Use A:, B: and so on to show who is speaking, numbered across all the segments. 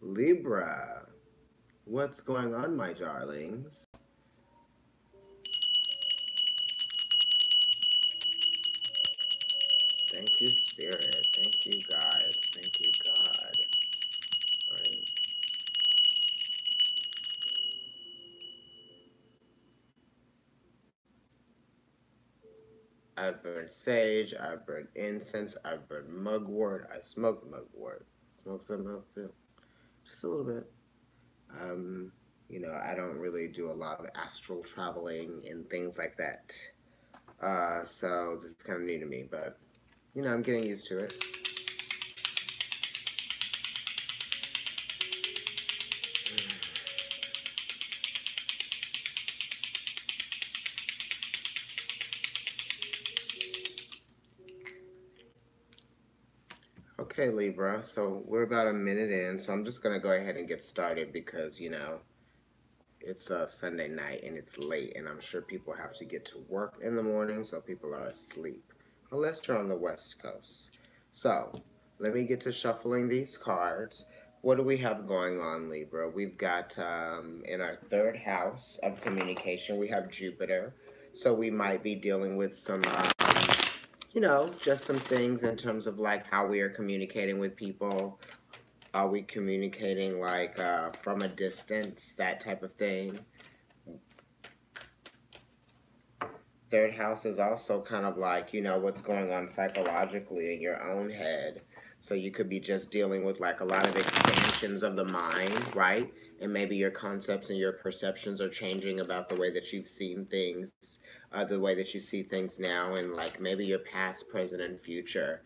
A: Libra, what's going on, my darlings? Thank you, Spirit. Thank you, guys. Thank you, God. Right? I've burned sage, I've burned incense, I've burned mugwort, I smoked mugwort. Smoke something else too. Just a little bit. Um, I don't really do a lot of astral traveling and things like that. So this is kind of new to me, but I'm getting used to it. Okay, Libra, so we're about a minute in, so I'm just going to go ahead and get started because, it's a Sunday night and it's late, and I'm sure people have to get to work in the morning, so people are asleep, unless they're on the West Coast. So, let me get to shuffling these cards. What do we have going on, Libra? We've got in our third house of communication, we have Jupiter, so we might be dealing with some just some things in terms of like how we are communicating with people. Are we communicating like from a distance, that type of thing? Third house is also kind of like, what's going on psychologically in your own head. So you could be just dealing with like a lot of expansions of the mind, right? And maybe your concepts and your perceptions are changing about the way that you've seen things, the way that you see things now, and like maybe your past, present, and future,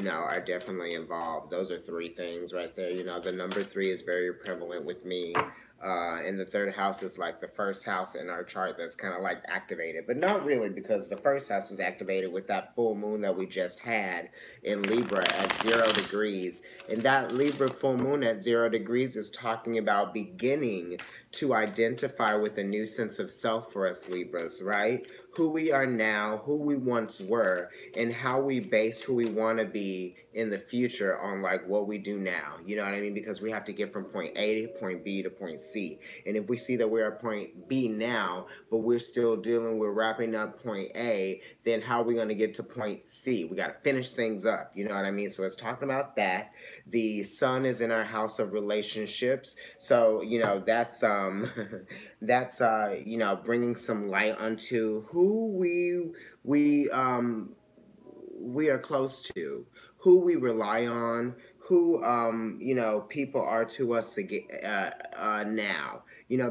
A: are definitely involved. Those are three things right there. The number three is very prevalent with me. And the third house is like the first house in our chart that's kind of like activated, but not really, because the first house was activated with that full moon that we just had in Libra at 0 degrees. And that Libra full moon at 0 degrees is talking about beginning to identify with a new sense of self for us Libras, right? Who we are now, who we once were, and how we base who we want to be in the future on like what we do now. You know what I mean? Because we have to get from point A to point B to point C. And if we see that we're at point B now, but we're still dealing with wrapping up point A, then how are we going to get to point C? We got to finish things up. You know what I mean? So it's talking about that. The sun is in our house of relationships. So, that's that's bringing some light onto who we are close to, who we rely on, who people are to us to get now.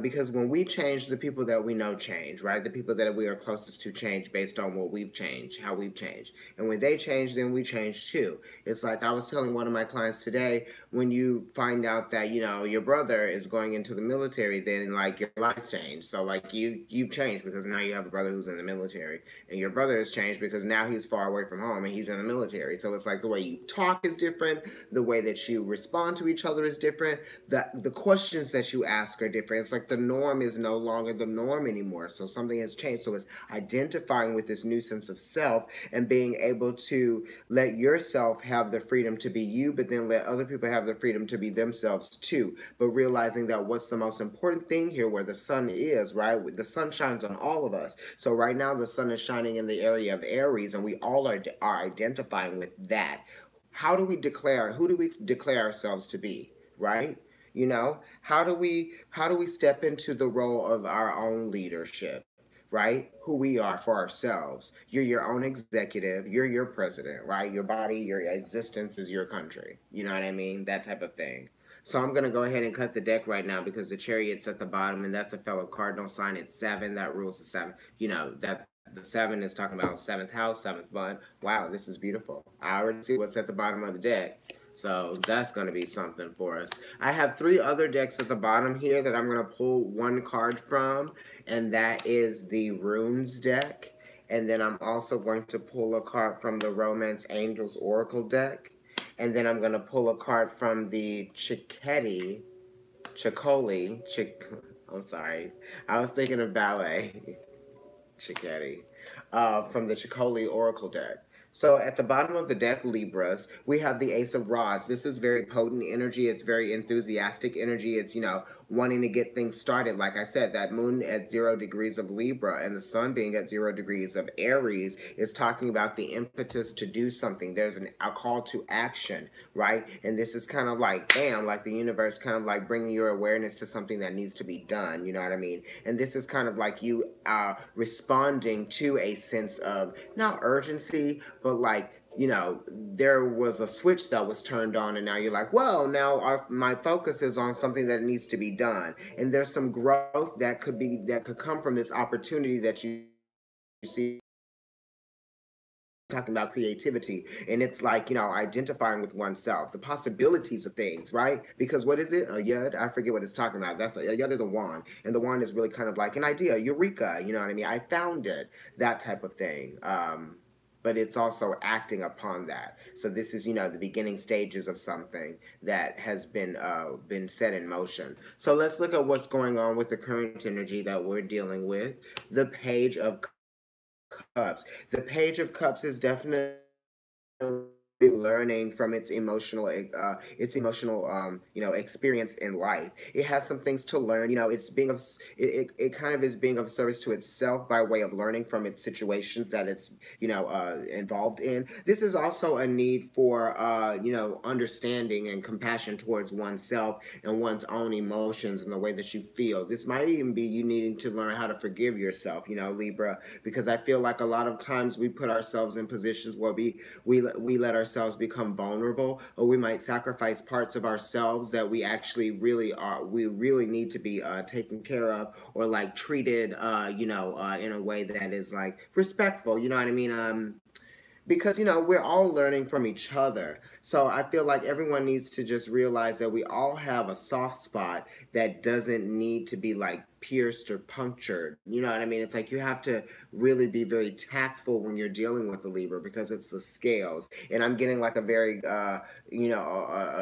A: Because when we change, the people that we know change, right? The people that we are closest to change based on what we've changed, how we've changed. And when they change, then we change too. It's like I was telling one of my clients today, when you find out that your brother is going into the military, then like your life's changed. So like you've changed because now you have a brother who's in the military, and your brother has changed because now he's far away from home and he's in the military. So it's like the way you talk is different, the way that you respond to each other is different, the questions that you ask are different. It's like the norm is no longer the norm anymore. So something has changed. So it's identifying with this new sense of self and being able to let yourself have the freedom to be you, but then let other people have the freedom to be themselves too. But realizing that what's the most important thing here, where the sun is, right? The sun shines on all of us. So right now the sun is shining in the area of Aries, and we all are identifying with that. Who do we declare ourselves to be, right? How do we step into the role of our own leadership, right? Who we are for ourselves. You're your own executive, you're your president, right? Your body, your existence is your country. You know what I mean? That type of thing. So I'm going to go ahead and cut the deck right now because the Chariot's at the bottom, and that's a fellow cardinal sign at 7. That rules the 7. That the 7 is talking about 7th house, 7th month. Wow, this is beautiful. I already see what's at the bottom of the deck. So that's going to be something for us. I have 3 other decks at the bottom here that I'm going to pull one card from, and that is the Runes deck. And then I'm also going to pull a card from the Romance Angels Oracle deck. And then I'm going to pull a card from the I'm sorry. I was thinking of ballet. Chichetti. From the Chicoli Oracle deck. So at the bottom of the deck, Libras, we have the Ace of Rods. This is very potent energy. It's very enthusiastic energy. It's, wanting to get things started. Like I said, that moon at 0 degrees of Libra and the sun being at 0 degrees of Aries is talking about the impetus to do something. There's a call to action, right? And this is kind of like, bam, like the universe kind of like bringing your awareness to something that needs to be done. You know what I mean? And this is kind of like you responding to a sense of not urgency, but like, there was a switch that was turned on, and now you're like, well, now my focus is on something that needs to be done, and there's some growth that could come from this opportunity that you see. Talking about creativity, and it's like, identifying with oneself, the possibilities of things, right? Because what is it, a yud? I forget what it's talking about. That's a yud is a wand, and the wand is really kind of like an idea, eureka, you know what I mean? I found it, that type of thing. But it's also acting upon that. So this is, the beginning stages of something that has been set in motion. So let's look at what's going on with the current energy that we're dealing with. The Page of Cups. The Page of Cups is definitely learning from its emotional experience in life. It has some things to learn. It's being of it kind of is being of service to itself by way of learning from its situations that it's involved in. This is also a need for understanding and compassion towards oneself and one's own emotions and the way that you feel. This might even be you needing to learn how to forgive yourself, Libra, because I feel like a lot of times we put ourselves in positions where we let ourselves become vulnerable, or we might sacrifice parts of ourselves that we actually we really need to be taken care of, or like treated in a way that is like respectful, you know what I mean? Because we're all learning from each other. So I feel like everyone needs to just realize that we all have a soft spot that doesn't need to be like pierced or punctured. You know what I mean? It's like you have to really be very tactful when you're dealing with the Libra, because it's the scales. And I'm getting like a very a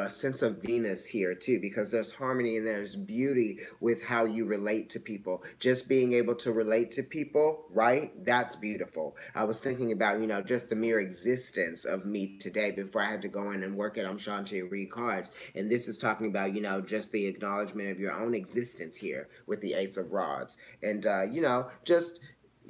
A: sense of Venus here too, because there's harmony and there's beauty with how you relate to people. Just being able to relate to people, right? That's beautiful. I was thinking about, just the mere existence of me today before I had to go in and work at Shanti and read cards. And this is talking about, just the acknowledgement of your own existence here with the Ace of Rods. And, just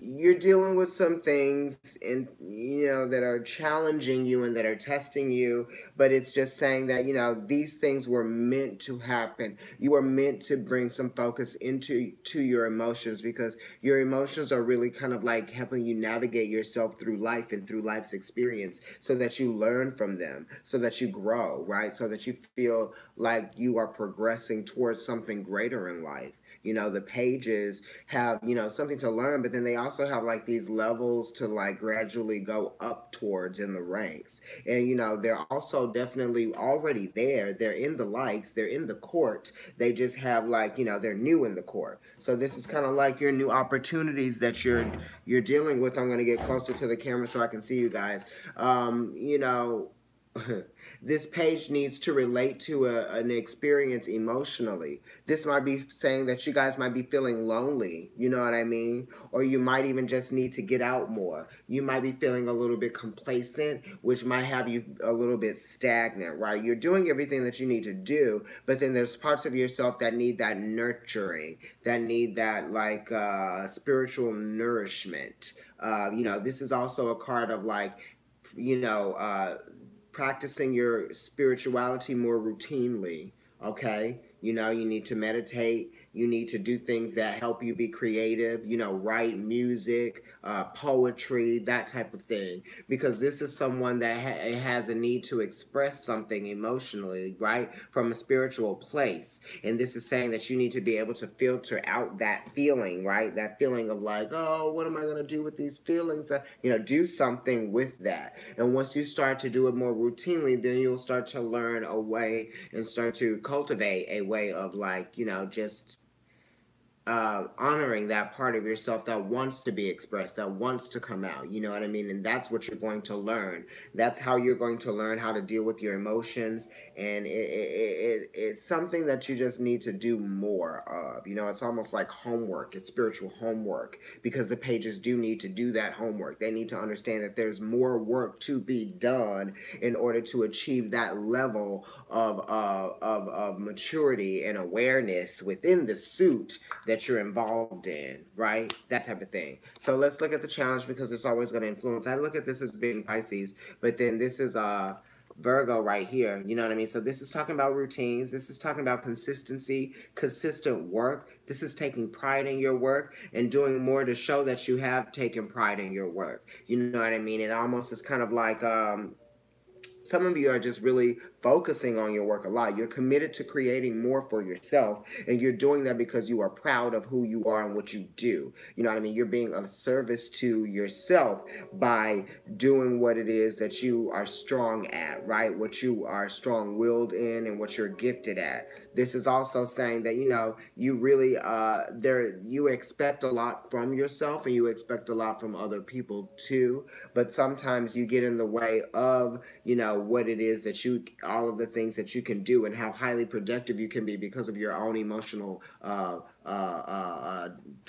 A: you're dealing with some things, and that are challenging you and that are testing you, but it's just saying that these things were meant to happen. You were meant to bring some focus into your emotions, because your emotions are really kind of like helping you navigate yourself through life and through life's experience, so that you learn from them, so that you grow, right? So that you feel like you are progressing towards something greater in life. The pages have, something to learn, but then they also have like these levels to like gradually go up towards in the ranks. And, they're also definitely already there. They're in the lights, they're in the court. They just have like, they're new in the court. So this is kind of like your new opportunities that you're dealing with. I'm going to get closer to the camera so I can see you guys. This page needs to relate to an experience emotionally. This might be saying that you guys might be feeling lonely, you know what I mean? Or you might even just need to get out more. You might be feeling a little bit complacent, which might have you a little bit stagnant, right? You're doing everything that you need to do, but then there's parts of yourself that need that nurturing, that need that like spiritual nourishment. This is also a card of like, practicing your spirituality more routinely, okay? You need to meditate. You need to do things that help you be creative, write music, poetry, that type of thing. Because this is someone that has a need to express something emotionally, right? From a spiritual place. And this is saying that you need to be able to filter out that feeling, right? That feeling of like, oh, what am I going to do with these feelings? Do something with that. And once you start to do it more routinely, then you'll start to learn a way and start to cultivate a way of like, just honoring that part of yourself that wants to be expressed, that wants to come out. You know what I mean? And that's what you're going to learn. That's how you're going to learn how to deal with your emotions. And it's something that you just need to do more of. You know, it's almost like homework. It's spiritual homework, because the pages do need to do that homework. They need to understand that there's more work to be done in order to achieve that level of maturity and awareness within the suit that you're involved in, right? That type of thing. So let's look at the challenge, because it's always going to influence. I look at this as being Pisces, but then this is Virgo right here. You know what I mean? So this is talking about routines. This is talking about consistency, consistent work. This is taking pride in your work and doing more to show that you have taken pride in your work. You know what I mean? It almost is kind of like some of you are just really focusing on your work a lot. You're committed to creating more for yourself, and you're doing that because you are proud of who you are and what you do. You know what I mean? You're being of service to yourself by doing what it is that you are strong at, right? What you are strong-willed in and what you're gifted at. This is also saying that, you know, you really you expect a lot from yourself, and you expect a lot from other people too, but sometimes you get in the way of, you know, what it is that all of the things that you can do and how highly productive you can be because of your own emotional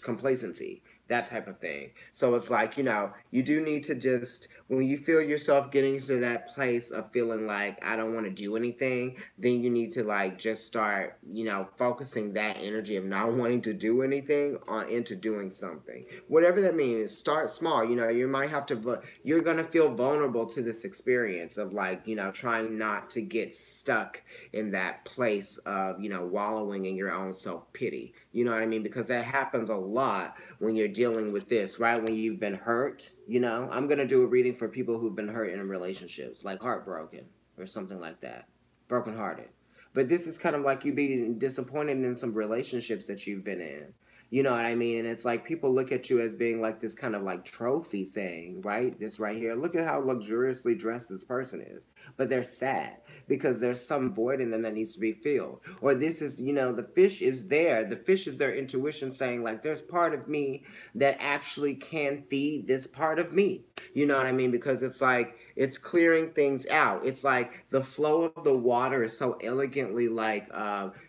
A: complacency, that type of thing. So it's like, you know, you do need to just, when you feel yourself getting to that place of feeling like I don't want to do anything, then you need to like just start, you know, focusing that energy of not wanting to do anything into doing something. Whatever that means, start small. You know, you might have to, you're going to feel vulnerable to this experience of like, you know, trying not to get stuck in that place of, you know, wallowing in your own self-pity. You know what I mean? Because that happens a lot when you're dealing with this, right? When you've been hurt, you know? I'm going to do a reading for people who've been hurt in relationships, like heartbroken or something like that. Brokenhearted. But this is kind of like you being disappointed in some relationships that you've been in. You know what I mean? And it's like people look at you as being like this kind of like trophy thing, right? This right here. Look at how luxuriously dressed this person is. But they're sad because there's some void in them that needs to be filled. Or this is, you know, the fish is there. The fish is their intuition saying like, there's part of me that actually can feed this part of me. You know what I mean? Because it's like, it's clearing things out. It's like the flow of the water is so elegantly like,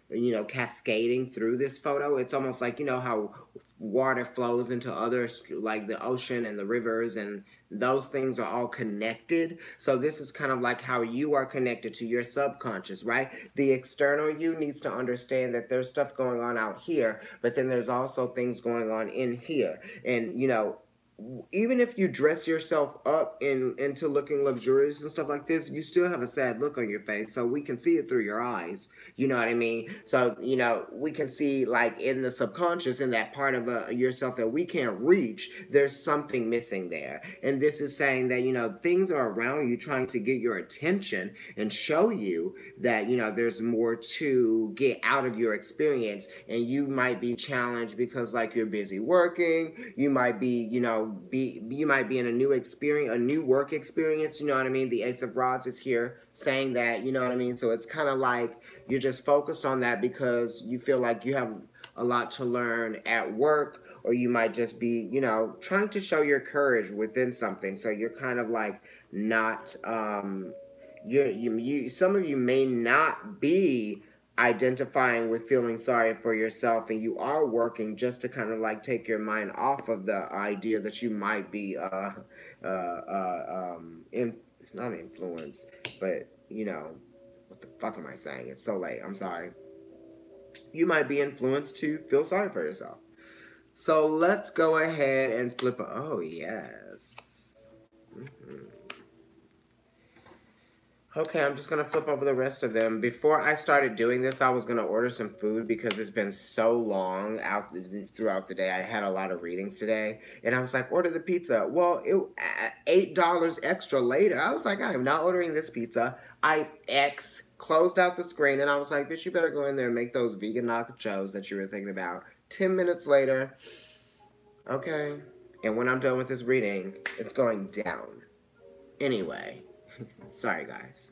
A: you know, cascading through this photo. It's almost like, you know, how water flows into other, like the ocean and the rivers, and those things are all connected. So this is kind of like how you are connected to your subconscious, right? The external you needs to understand that there's stuff going on out here, but then there's also things going on in here. And, you know, even if you dress yourself up into looking luxurious and stuff like this, you still have a sad look on your face. So we can see it through your eyes. You know what I mean? So, you know, we can see like in the subconscious, in that part of yourself that we can't reach, there's something missing there. And this is saying that, you know, things are around you trying to get your attention and show you that, you know, there's more to get out of your experience. And you might be challenged because like you're busy working, you might be, you know, you might be in a new experience, a new work experience, you know what I mean? The Ace of Rods is here saying that, you know what I mean? So it's kind of like you're just focused on that because you feel like you have a lot to learn at work, or you might just be, you know, trying to show your courage within something. So you're kind of like not, some of you may not be identifying with feeling sorry for yourself, and you are working just to kind of like take your mind off of the idea that you might be not influenced, but you know, what the fuck am I saying? It's so late. I'm sorry. You might be influenced to feel sorry for yourself. So let's go ahead and flip it. Oh yes. Okay, I'm just going to flip over the rest of them. Before I started doing this, I was going to order some food because it's been so long throughout the day. I had a lot of readings today. And I was like, order the pizza. Well, $8 extra later. I was like, I am not ordering this pizza. I closed out the screen and I was like, bitch, you better go in there and make those vegan nachos that you were thinking about. 10 minutes later, okay. And when I'm done with this reading, it's going down. Anyway. Sorry, guys.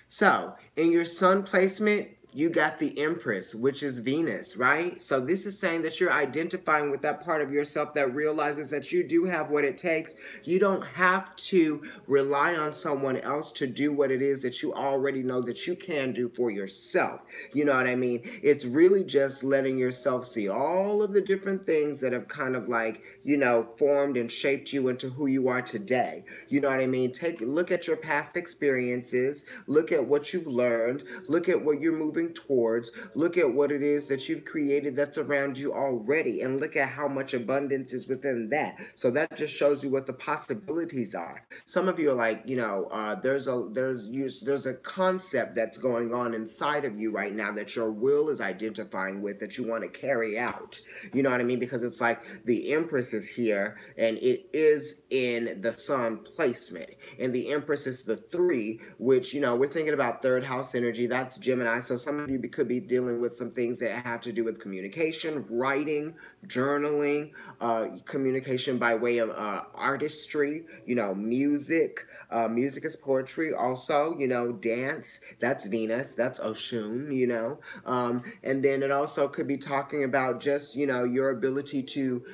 A: So, in your sun placement, you got the Empress, which is Venus, right? So this is saying that you're identifying with that part of yourself that realizes that you do have what it takes. You don't have to rely on someone else to do what it is that you already know that you can do for yourself. You know what I mean? It's really just letting yourself see all of the different things that have kind of like, you know, formed and shaped you into who you are today. You know what I mean? Take a look at your past experiences, look at what you've learned, look at what you're moving towards, look at what it is that you've created that's around you already, and look at how much abundance is within that. So that just shows you what the possibilities are. Some of you are like, you know, there's a concept that's going on inside of you right now that your will is identifying with, that you want to carry out. You know what I mean? Because it's like the Empress is here and it is in the Sun placement, and the Empress is the 3, which, you know, we're thinking about third house energy. That's Gemini. So some of you could be dealing with some things that have to do with communication, writing, journaling, communication by way of artistry, you know, music. Music is poetry also, you know, dance, that's Venus, that's Oshun, you know. And then it also could be talking about just, you know, your ability to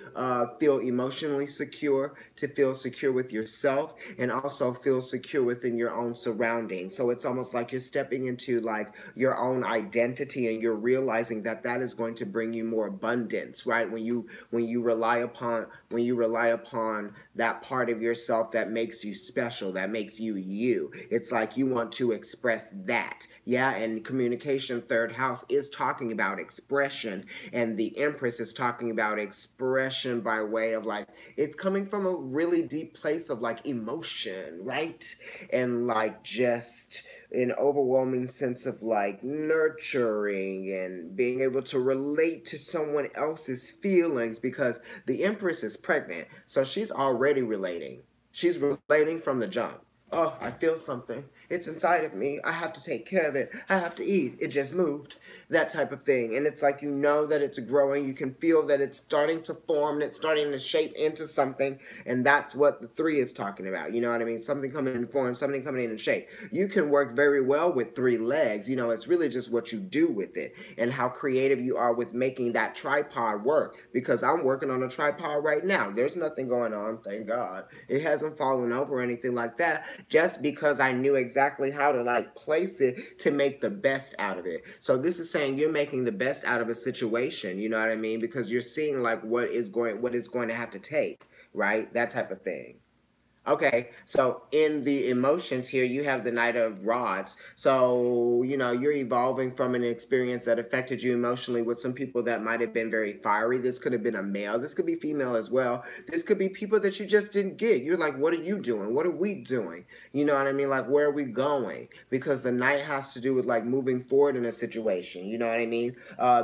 A: feel emotionally secure, to feel secure with yourself, and also feel secure within your own surroundings. So it's almost like you're stepping into like your own identity, and you're realizing that that is going to bring you more abundance, right? When you rely upon that part of yourself that makes you special, that makes you you. It's like you want to express that. Yeah, and communication, third house, is talking about expression, and the Empress is talking about expression by way of like, it's coming from a really deep place of like emotion, right? And like just an overwhelming sense of like nurturing and being able to relate to someone else's feelings, because the Empress is pregnant, so she's already relating. She's relating from the jump. Oh, I feel something. It's inside of me. I have to take care of it. I have to eat. It just moved. That type of thing. And it's like, you know that it's growing. You can feel that it's starting to form, and it's starting to shape into something. And that's what the 3 is talking about. You know what I mean? Something coming in form, something coming in shape. You can work very well with 3 legs. You know, it's really just what you do with it and how creative you are with making that tripod work. Because I'm working on a tripod right now. There's nothing going on, thank God. It hasn't fallen over or anything like that, just because I knew exactly how to like place it to make the best out of it. So this is saying you're making the best out of a situation, you know what I mean? Because you're seeing like what it's going to have to take, right? That type of thing. Okay, so in the emotions here, you have the Knight of Rods. So, you know, you're evolving from an experience that affected you emotionally with some people that might have been very fiery. This could have been a male. This could be female as well. This could be people that you just didn't get. You're like, what are you doing? What are we doing? You know what I mean? Like, where are we going? Because the Knight has to do with like moving forward in a situation. You know what I mean?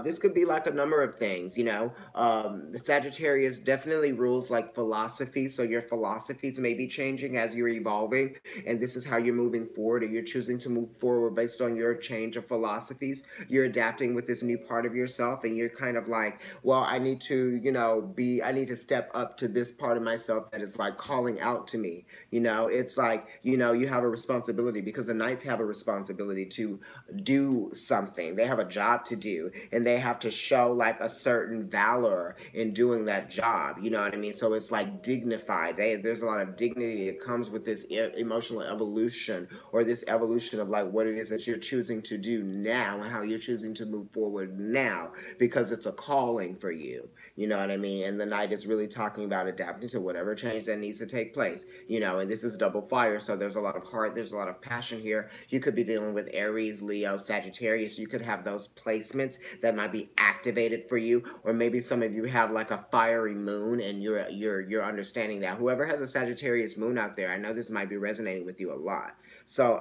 A: This could be like a number of things, you know. The Sagittarius definitely rules like philosophy. So your philosophies may be changing as you're evolving, and this is how you're moving forward, or you're choosing to move forward based on your change of philosophies. You're adapting with this new part of yourself, and you're kind of like, well, I need to, you know, I need to step up to this part of myself that is like calling out to me. You know, it's like, you know, you have a responsibility, because the Knights have a responsibility to do something. They have a job to do, and they have to show like a certain valor in doing that job. You know what I mean? So it's like dignified. There's a lot of dignity that comes with this emotional evolution, or this evolution of like what it is that you're choosing to do now and how you're choosing to move forward now, because it's a calling for you. You know what I mean? And the Knight is really talking about adapting to whatever change that needs to take place. You know, and this is double fire, so there's a lot of heart, there's a lot of passion here. You could be dealing with Aries, Leo, Sagittarius. You could have those placements that might be activated for you, or maybe some of you have like a fiery moon, and you're understanding that. Whoever has a Sagittarius moon out there, I know this might be resonating with you a lot. So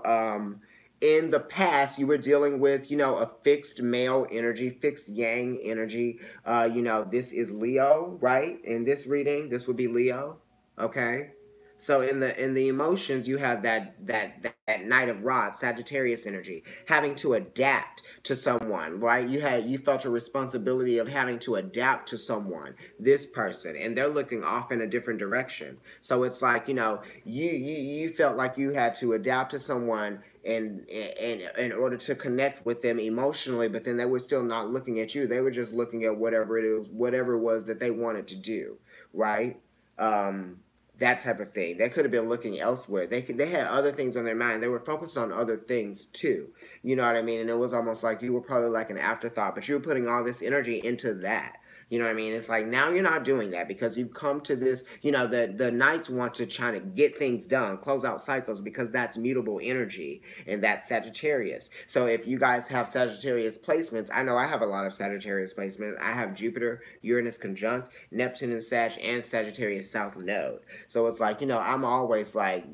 A: in the past, you were dealing with, you know, a fixed male energy, fixed yang energy. You know, this is Leo, right? In this reading, this would be Leo. Okay. So in the emotions, you have that Knight of Rods, Sagittarius energy, having to adapt to someone, right? You felt a responsibility of having to adapt to someone, this person, and they're looking off in a different direction. So it's like, you felt like you had to adapt to someone in order to connect with them emotionally, but then they were still not looking at you. They were just looking at whatever it was that they wanted to do, right? Um, that type of thing. They could have been looking elsewhere. They had other things on their mind. They were focused on other things too. You know what I mean? And it was almost like you were probably like an afterthought, but you were putting all this energy into that. You know what I mean? It's like now you're not doing that because you've come to this, the knights want to try to get things done, close out cycles because that's mutable energy and that's Sagittarius. So if you guys have Sagittarius placements, I know I have a lot of Sagittarius placements. I have Jupiter, Uranus conjunct, Neptune and Sag, and Sagittarius South Node. So it's like, I'm always like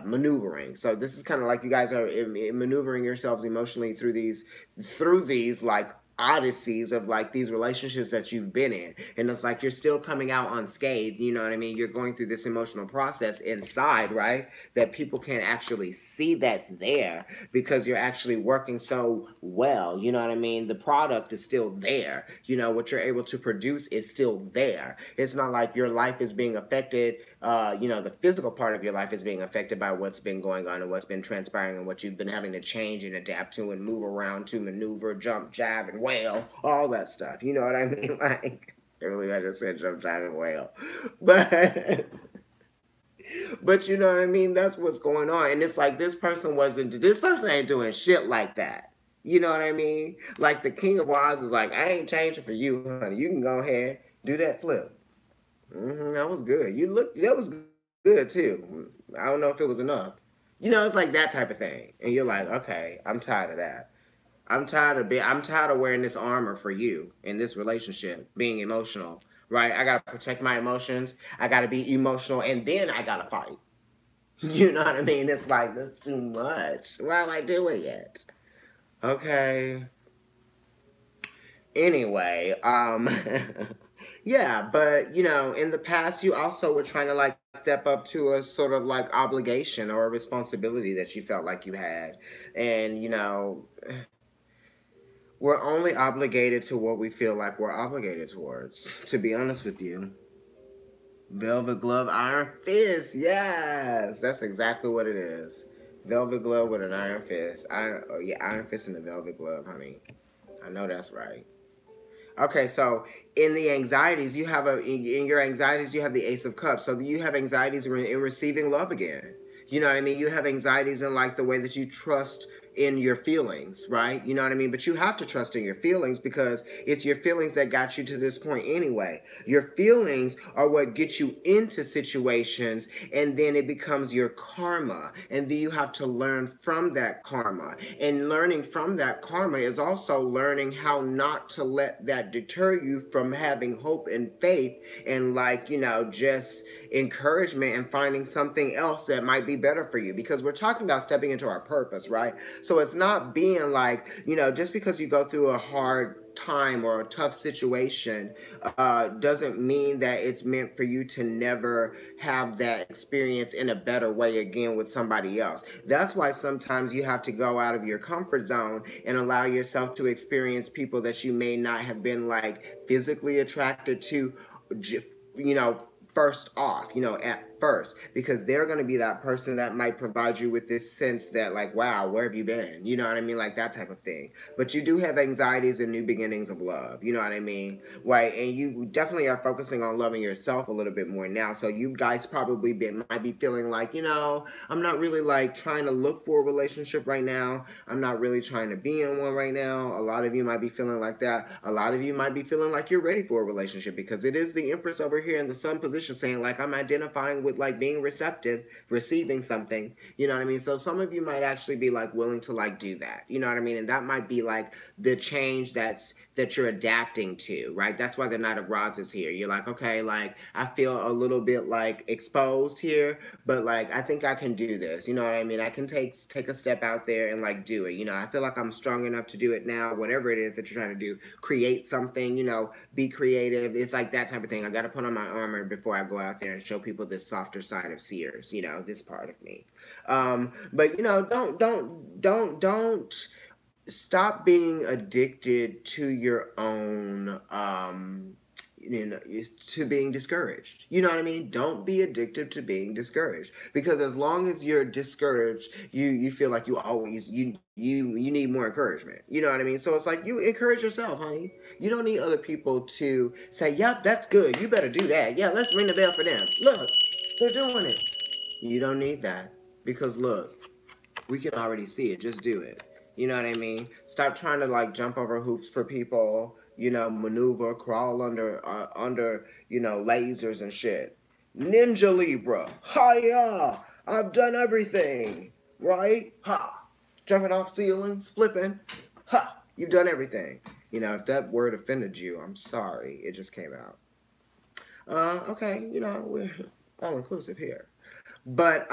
A: maneuvering. So this is kind of like you guys are maneuvering yourselves emotionally through these like odysseys of like these relationships that you've been in, and it's like you're still coming out unscathed. You know what I mean? You're going through this emotional process inside, right, that people can't actually see that's there because you're actually working so well. You know what I mean? The product is still there. What you're able to produce is still there. It's not like your life is being affected, the physical part of your life is being affected by what's been going on and what's been transpiring and what you've been having to change and adapt to and move around to, maneuver, jump, jab, and wail, all that stuff. You know what I mean? Like, earlier I just said jump, jab, and wail. But you know what I mean? That's what's going on. And it's like this person ain't doing shit like that. You know what I mean? Like the King of Wands is like, I ain't changing for you, honey. You can go ahead, do that flip. That was good. That was good too. I don't know if it was enough. It's like that type of thing. And you're like, okay, I'm tired of that. I'm tired of wearing this armor for you in this relationship, being emotional, right? I gotta protect my emotions. I gotta be emotional, and then I gotta fight. You know what I mean? It's like, that's too much. Why am I doing it? Okay. Anyway, yeah, but in the past, you also were trying to like step up to a sort of like obligation or a responsibility that you felt like you had. And, we're only obligated to what we feel like we're obligated towards, to be honest with you. Velvet glove, iron fist. Yes, that's exactly what it is. Velvet glove with an iron fist. Iron fist and a velvet glove, honey. I know that's right. Okay, so in the anxieties, in your anxieties, you have the Ace of Cups. So you have anxieties in receiving love again. You know what I mean? You have anxieties in like the way that you trust in your feelings, right? You know what I mean? But you have to trust in your feelings because it's your feelings that got you to this point anyway. Your feelings are what get you into situations, and then it becomes your karma. And then you have to learn from that karma. And learning from that karma is also learning how not to let that deter you from having hope and faith and just encouragement and finding something else that might be better for you, because we're talking about stepping into our purpose, right? So it's not being like, just because you go through a hard time or a tough situation doesn't mean that it's meant for you to never have that experience in a better way again with somebody else. That's why sometimes you have to go out of your comfort zone and allow yourself to experience people that you may not have been like physically attracted to, first off, at first, because they're going to be that person that might provide you with this sense that like, wow, where have you been? You know what I mean? Like that type of thing. But you do have anxieties and new beginnings of love. You know what I mean? Right. And you definitely are focusing on loving yourself a little bit more now. So you guys probably might be feeling like, I'm not really like trying to look for a relationship right now. I'm not really trying to be in one right now. A lot of you might be feeling like that. A lot of you might be feeling like you're ready for a relationship, because it is the Empress over here in the Sun position saying like, I'm identifying with like being receptive, receiving something. You know what I mean? So some of you might actually be like willing to like do that. You know what I mean? And that might be like the change that you're adapting to, right? That's why the Knight of Rods is here. You're like, okay, like I feel a little bit like exposed here, but like I think I can do this. You know what I mean? I can take a step out there and like do it. I feel like I'm strong enough to do it now. Whatever it is that you're trying to do, create something. Be creative. It's like that type of thing. I got to put on my armor before I go out there and show people this softer side of seers, you know, this part of me. But you know, don't stop being addicted to your own you know, to being discouraged. You know what I mean? Don't be addicted to being discouraged, because as long as you're discouraged, you feel like you always you need more encouragement. You know what I mean? So it's like, you encourage yourself, honey. You don't need other people to say, "Yep, that's good. You better do that. Yeah, let's ring the bell for them. Look, they're doing it." You don't need that, because look, we can already see it. Just do it. You know what I mean? Stop trying to like jump over hoops for people. You know, maneuver, crawl under you know, lasers and shit. Ninja Libra, hiya! I've done everything, right? Ha! Jumping off ceilings, flipping, ha! You've done everything. You know, if that word offended you, I'm sorry. It just came out. Okay, you know, we're all inclusive here. But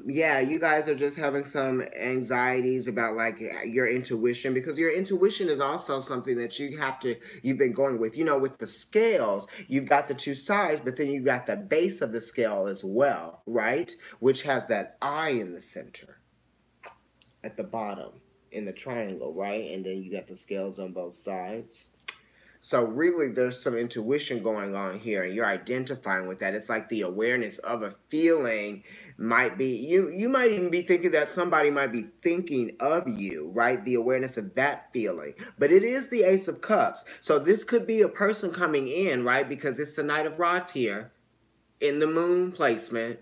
A: yeah, you guys are just having some anxieties about like your intuition, because your intuition is also something that you've been going with. You know, with the scales, you've got the two sides, but then you've got the base of the scale as well, right? Which has that eye in the center at the bottom in the triangle, right? And then you got the scales on both sides. So really, there's some intuition going on here, and you're identifying with that. It's like the awareness of a feeling might be, you might even be thinking that somebody might be thinking of you, right? The awareness of that feeling. But it is the Ace of Cups. So this could be a person coming in, right? Because it's the Knight of Rods here in the moon placement,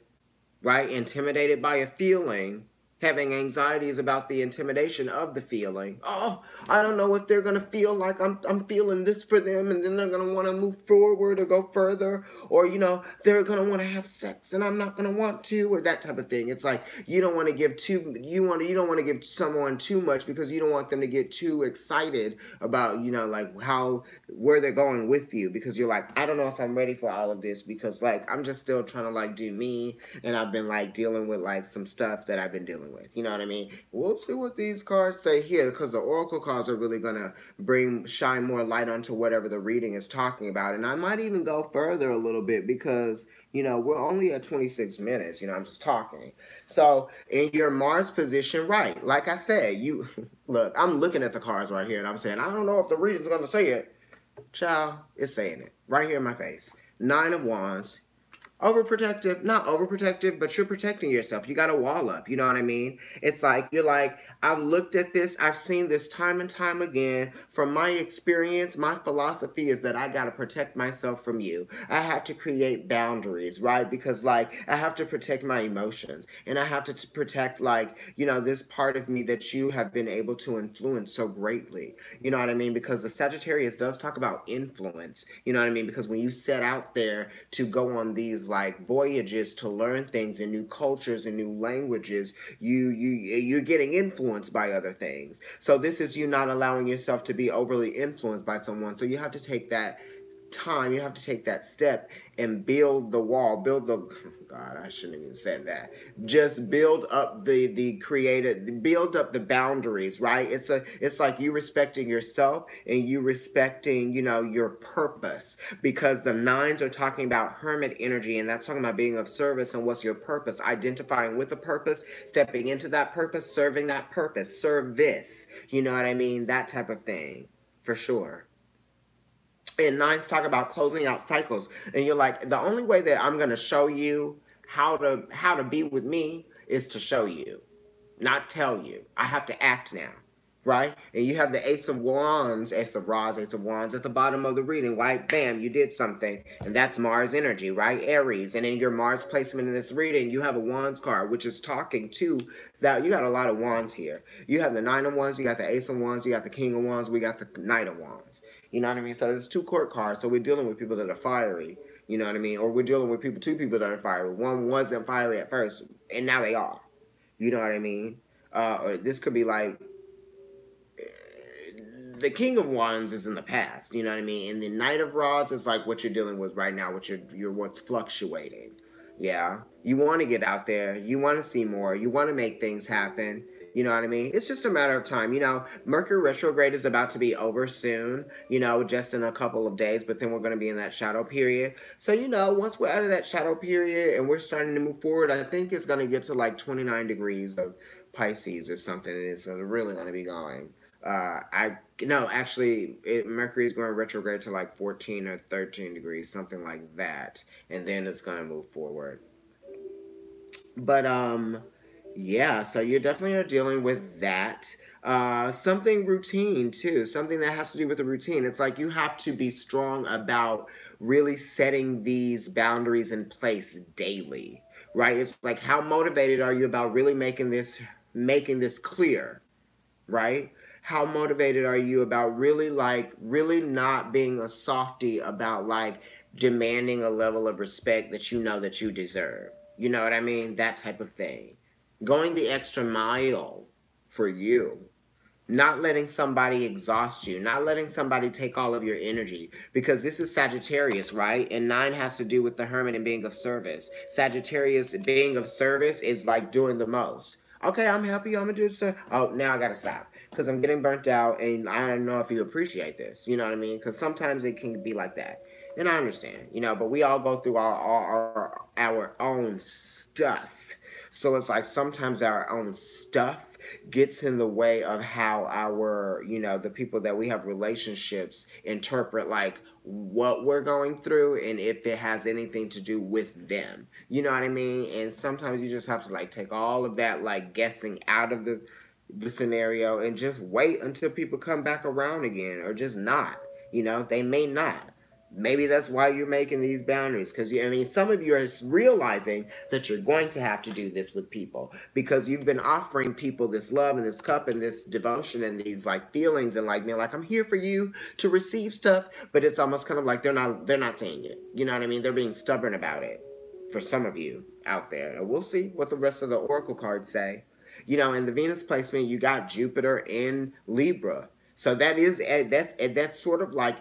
A: right? Intimidated by a feeling, having anxieties about the intimidation of the feeling. Oh, I don't know if they're going to feel like I'm feeling this for them, and then they're going to want to move forward or go further, or, you know, they're going to want to have sex and I'm not going to want to, or that type of thing. It's like, you don't want to give you don't want to give someone too much, because you don't want them to get too excited about, you know, like where they're going with you, because you're like, I don't know if I'm ready for all of this, because like I'm just still trying to like do me, and I've been like dealing with like some stuff that I've been dealing with. You know what I mean? We'll see what these cards say here, because the oracle cards are really gonna shine more light onto whatever the reading is talking about. And I might even go further a little bit, because you know, we're only at 26 minutes. You know, I'm just talking. So in your Mars position, right, like I said, you look, I'm looking at the cards right here, and I'm saying, I don't know if the reading's gonna say it. Child, it's saying it right here in my face. Nine of Wands. Overprotective, not overprotective, but you're protecting yourself. You got a wall up, you know what I mean? It's like, you're like, I've looked at this, I've seen this time and time again. From my experience, my philosophy is that I got to protect myself from you. I have to create boundaries, right? Because like, I have to protect my emotions, and I have to protect, like, you know, this part of me that you have been able to influence so greatly. You know what I mean? Because the Sagittarius does talk about influence, you know what I mean? Because when you set out there to go on these like voyages to learn things in new cultures and new languages, you're getting influenced by other things. So this is you not allowing yourself to be overly influenced by someone. So you have to take that time, you have to take that step and build the wall, God, I shouldn't even said that. Just build up build up the boundaries, right? It's like you respecting yourself, and you respecting, you know, your purpose, because the nines are talking about hermit energy, and that's talking about being of service. And what's your purpose? Identifying with the purpose, stepping into that purpose, serving that purpose, service, you know what I mean? That type of thing, for sure. And nines talk about closing out cycles, and you're like, the only way that I'm going to show you how to be with me is to show you, not tell you. I have to act now, right? And you have the Ace of Wands, Ace of Rods, Ace of Wands at the bottom of the reading, right? Bam, you did something, and that's Mars energy, right? Aries. And in your Mars placement in this reading, you have a Wands card, which is talking to that. You got a lot of Wands here. You have the Nine of Wands, you got the Ace of Wands, you got the King of Wands, we got the Knight of Wands. You know what I mean? So there's two court cards. So we're dealing with people that are fiery. You know what I mean? Or we're dealing with two people that are fiery. One wasn't fiery at first, and now they are. You know what I mean? Or this could be like, the King of Wands is in the past. You know what I mean? And the Knight of Rods is like what you're dealing with right now, what you're what's fluctuating. Yeah. You want to get out there. You want to see more. You want to make things happen. You know what I mean? It's just a matter of time. Mercury retrograde is about to be over soon, just in a couple of days, but then we're going to be in that shadow period. So, once we're out of that shadow period and we're starting to move forward, I think it's going to get to like 29 degrees of Pisces or something, and it's really going to be going. I no, actually, Mercury is going retrograde to like 14 or 13 degrees, something like that, and then it's going to move forward. But yeah, so you definitely are dealing with that. Something routine too, something that has to do with the routine. It's like you have to be strong about really setting these boundaries in place daily, right? It's like how motivated are you about really making this clear, right? How motivated are you about really not being a softie about like demanding a level of respect that you know that you deserve? You know what I mean? That type of thing. Going the extra mile for you. Not letting somebody exhaust you, not letting somebody take all of your energy, because this is Sagittarius, right? And 9 has to do with the hermit and being of service. Sagittarius being of service is like doing the most. Okay, I'm happy, I'm gonna do this. Oh, now I gotta stop because I'm getting burnt out, and I don't know if you appreciate this. You know what I mean? Because sometimes it can be like that, and I understand. But we all go through our own stuff. So it's like sometimes our own stuff gets in the way of how the people that we have relationships interpret like what we're going through and if it has anything to do with them. You know what I mean? And sometimes you just have to like take all of that like guessing out of the scenario and just wait until people come back around again, or just not. They may not. Maybe that's why you're making these boundaries, because some of you are realizing that you're going to have to do this with people because you've been offering people this love and this cup and this devotion and these like feelings and like being like, I'm here for you to receive stuff, but it's almost kind of like they're not saying it. You know what I mean? They're being stubborn about it for some of you out there. And we'll see what the rest of the oracle cards say. In the Venus placement, you got Jupiter in Libra. So that's sort of like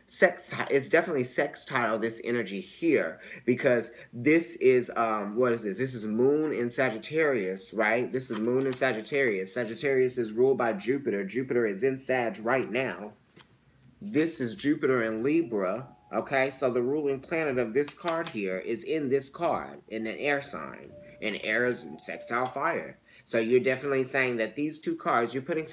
A: sex. It's definitely sextile, this energy here, because this is what is this? This is Moon in Sagittarius, right? This is Moon in Sagittarius. Sagittarius is ruled by Jupiter. Jupiter is in Sag right now. This is Jupiter in Libra. Okay, so the ruling planet of this card here is in this card in an air sign, and air is sextile fire. So you're definitely saying that these two cards, you're putting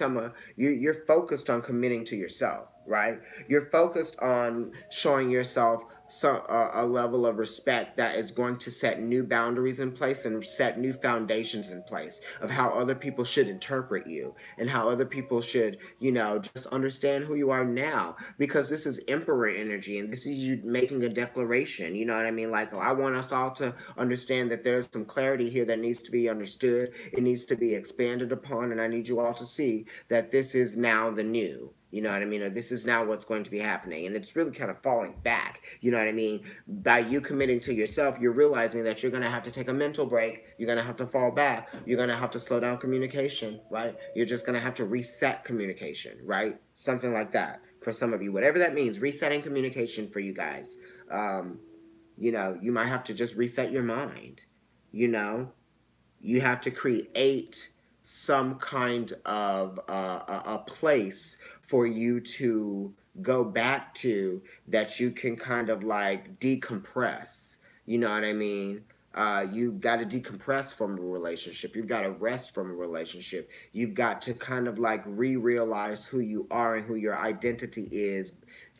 A: you're focused on committing to yourself, right? You're focused on showing yourself a level of respect that is going to set new boundaries in place and set new foundations in place of how other people should interpret you and how other people should, just understand who you are now, because this is emperor energy and this is you making a declaration. You know what I mean? Like, I want us all to understand that there's some clarity here that needs to be understood. It needs to be expanded upon, and I need you all to see that this is now the new. You know what I mean? Or this is now what's going to be happening. And it's really kind of falling back. You know what I mean? By you committing to yourself, you're realizing that you're going to have to take a mental break. You're going to have to fall back. You're going to have to slow down communication, right? You're just going to have to reset communication, right? Something like that for some of you. Whatever that means, resetting communication for you guys. You might have to just reset your mind. You have to create some kind of a place for you to go back to that you can kind of like decompress. You know what I mean? You've got to decompress from a relationship. You've got to rest from a relationship. You've got to kind of like realize who you are and who your identity is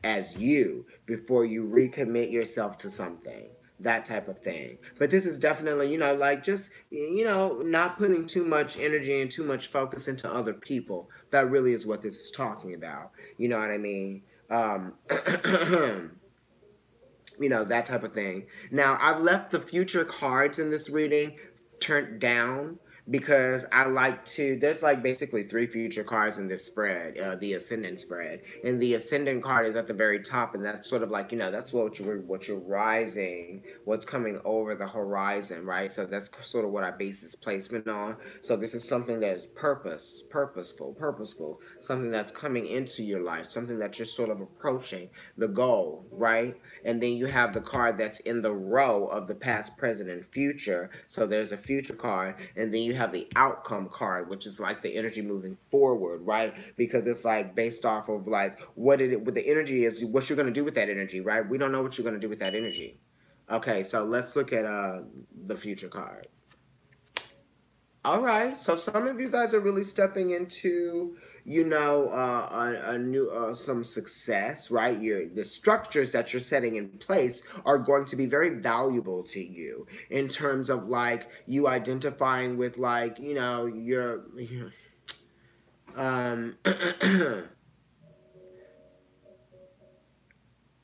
A: as you before you recommit yourself to something. That type of thing. But this is definitely, like just, not putting too much energy and too much focus into other people. That really is what this is talking about. You know what I mean? That type of thing. Now, I've left the future cards in this reading turned down because I like to, there's like basically 3 future cards in this spread, the ascendant spread. And the ascendant card is at the very top, and that's sort of like, that's what you're rising, what's coming over the horizon, right? So that's sort of what I base this placement on. So this is something that is purposeful, something that's coming into your life, something that you're sort of approaching the goal, right? And then you have the card that's in the row of the past, present, and future. So there's a future card, and then you you have the outcome card, which is like the energy moving forward, right? Because it's like based off of like what the energy is, what you're going to do with that energy, right? We don't know what you're going to do with that energy. Okay, so let's look at the future card. All right, so some of you guys are really stepping into, you know, a new some success, right? The structures that you're setting in place are going to be very valuable to you in terms of like you identifying with like, you know, your um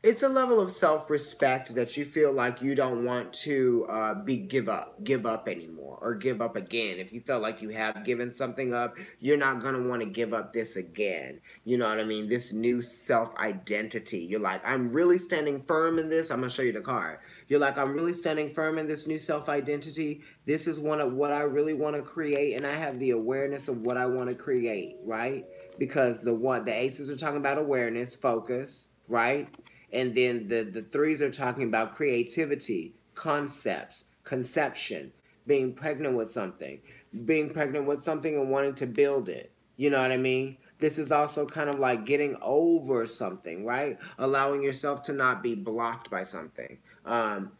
A: it's a level of self-respect that you feel like you don't want to give up anymore, or give up again. If you felt like you have given something up, you're not going to want to give up this again. You know what I mean? This new self-identity. You're like, I'm really standing firm in this. I'm going to show you the card. You're like, I'm really standing firm in this new self-identity. This is one of what I really want to create, and I have the awareness of what I want to create, right? Because the aces are talking about awareness, focus, right? And then the threes are talking about creativity, concepts, conception, being pregnant with something, and wanting to build it. You know what I mean? This is also kind of like getting over something, right? Allowing yourself to not be blocked by something.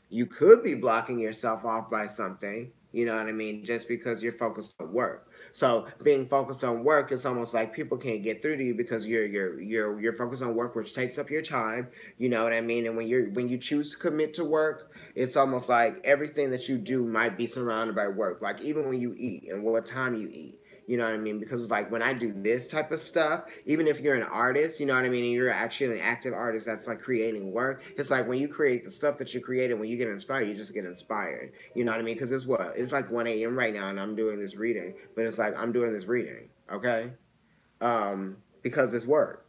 A: You could be blocking yourself off by something, you know what I mean, just because you're focused on work. So being focused on work, it's almost like people can't get through to you because you're focused on work, which takes up your time. You know what I mean? And when you choose to commit to work, it's almost like everything that you do might be surrounded by work. Like even when you eat and what time you eat. You know what I mean? Because like when I do this type of stuff, even if you're an artist, you know what I mean, and you're actually an active artist that's like creating work, it's like when you create the stuff that you create and when you get inspired, you just get inspired. You know what I mean? Because it's like 1 a.m. right now and I'm doing this reading, but it's like I'm doing this reading, okay? Because it's work,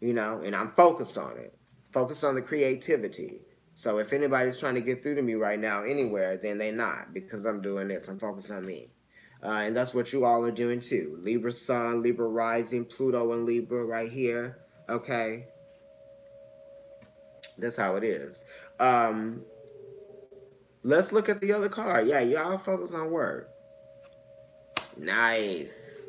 A: you know, and I'm focused on it, focused on the creativity. So if anybody's trying to get through to me right now anywhere, then they not, because I'm doing this. I'm focused on me. And that's what you all are doing too. Libra Sun, Libra Rising, Pluto and Libra right here. Okay. That's how it is. Let's look at the other card. Yeah, y'all focus on work. Nice.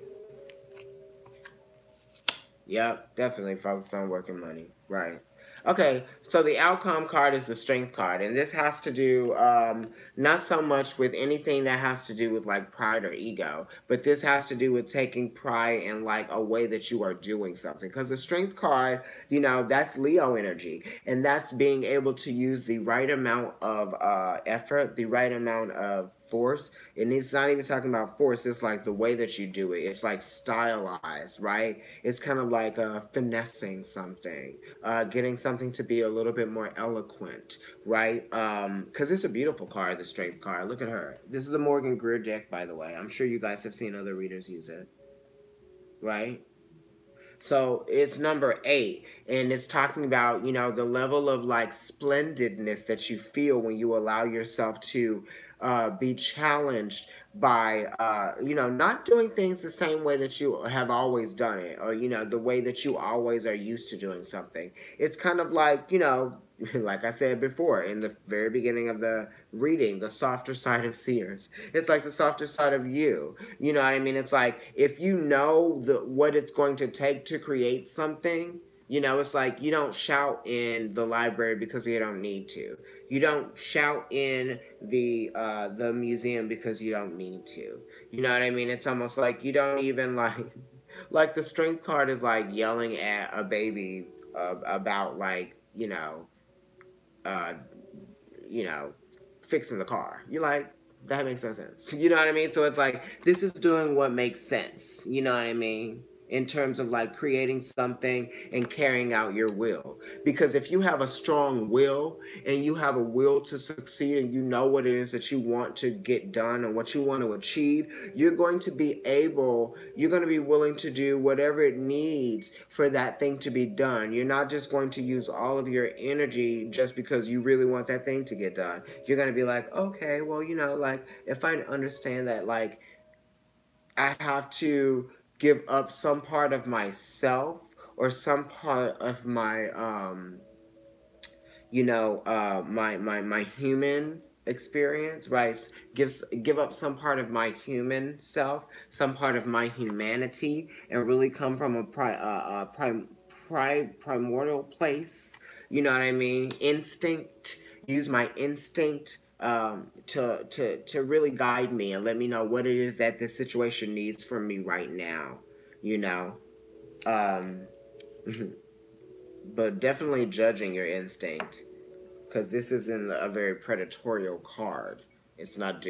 A: Yep, definitely focused on work and money. Right. Okay, so the outcome card is the strength card, and this has to do not so much with anything that has to do with like pride or ego, but this has to do with taking pride in like a way that you are doing something. Because the strength card, you know, that's Leo energy, and that's being able to use the right amount of effort, the right amount of force. And it's not even talking about force, it's like the way that you do it. It's like stylized, right? It's kind of like finessing something, getting something to be a little bit more eloquent, right? Because it's a beautiful card, the strength card. Look at her. This is the Morgan Greer deck, by the way. I'm sure you guys have seen other readers use it, right? So it's number 8, and it's talking about, you know, the level of like splendidness that you feel when you allow yourself to be challenged by, you know, not doing things the same way that you have always done it, or, you know, the way that you always are used to doing something. It's kind of like, you know, like I said before in the very beginning of the reading, the softer side of seers. It's like the softer side of you. You know what I mean? It's like if you know what it's going to take to create something, you know, it's like you don't shout in the library because you don't need to. You don't shout in the museum because you don't need to. You know what I mean? It's almost like you don't even like the strength card is like yelling at a baby about like, uh, you know, fixing the car. You're like, that makes no sense. You know what I mean? So it's like, this is doing what makes sense. You know what I mean? In terms of like creating something and carrying out your will. Because if you have a strong will and you have a will to succeed and you know what it is that you want to get done and what you want to achieve, you're going to be willing to do whatever it needs for that thing to be done. You're not just going to use all of your energy just because you really want that thing to get done. You're going to be like, okay, well, you know, like if I understand that, like, I have to give up some part of myself or some part of my my human experience, right? Give up some part of my human self, some part of my humanity, and really come from a primordial place. You know what I mean? Instinct. Use my instinct to really guide me and let me know what it is that this situation needs from me right now. You know, um, but definitely judging your instinct, because this isn't a very predatorial card. It's not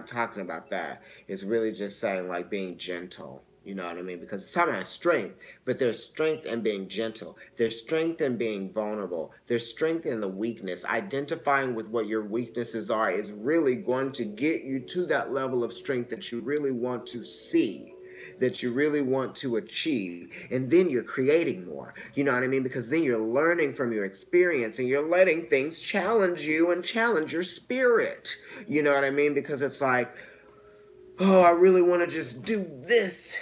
A: talking about that. It's really just saying like being gentle. You know what I mean? Because it's talking about strength, but there's strength in being gentle. There's strength in being vulnerable. There's strength in the weakness. Identifying with what your weaknesses are is really going to get you to that level of strength that you really want to see, that you really want to achieve. And then you're creating more. You know what I mean? Because then you're learning from your experience and you're letting things challenge you and challenge your spirit. You know what I mean? Because it's like, oh, I really want to just do this.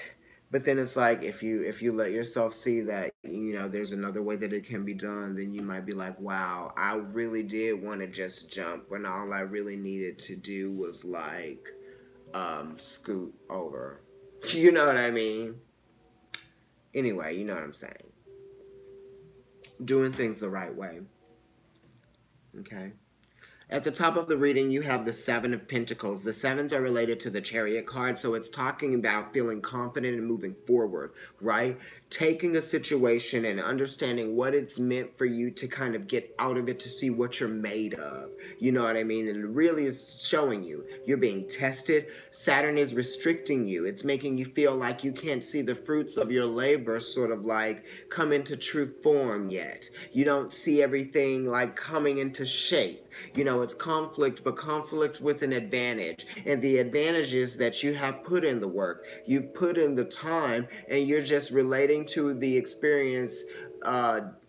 A: But then it's like if you let yourself see that, you know, there's another way that it can be done, then you might be like, wow, I really did want to just jump when all I really needed to do was like scoot over. You know what I mean? Anyway, you know what I'm saying. Doing things the right way. Okay. At the top of the reading, you have the Seven of Pentacles. The sevens are related to the Chariot card, so it's talking about feeling confident and moving forward, right? Taking a situation and understanding what it's meant for you to kind of get out of it to see what you're made of. You know what I mean? And it really is showing you. You're being tested. Saturn is restricting you. It's making you feel like you can't see the fruits of your labor sort of like come into true form yet. You don't see everything like coming into shape. You know, it's conflict, but conflict with an advantage. And the advantage is that you have put in the work, you've put in the time, and you're just relating to the experience,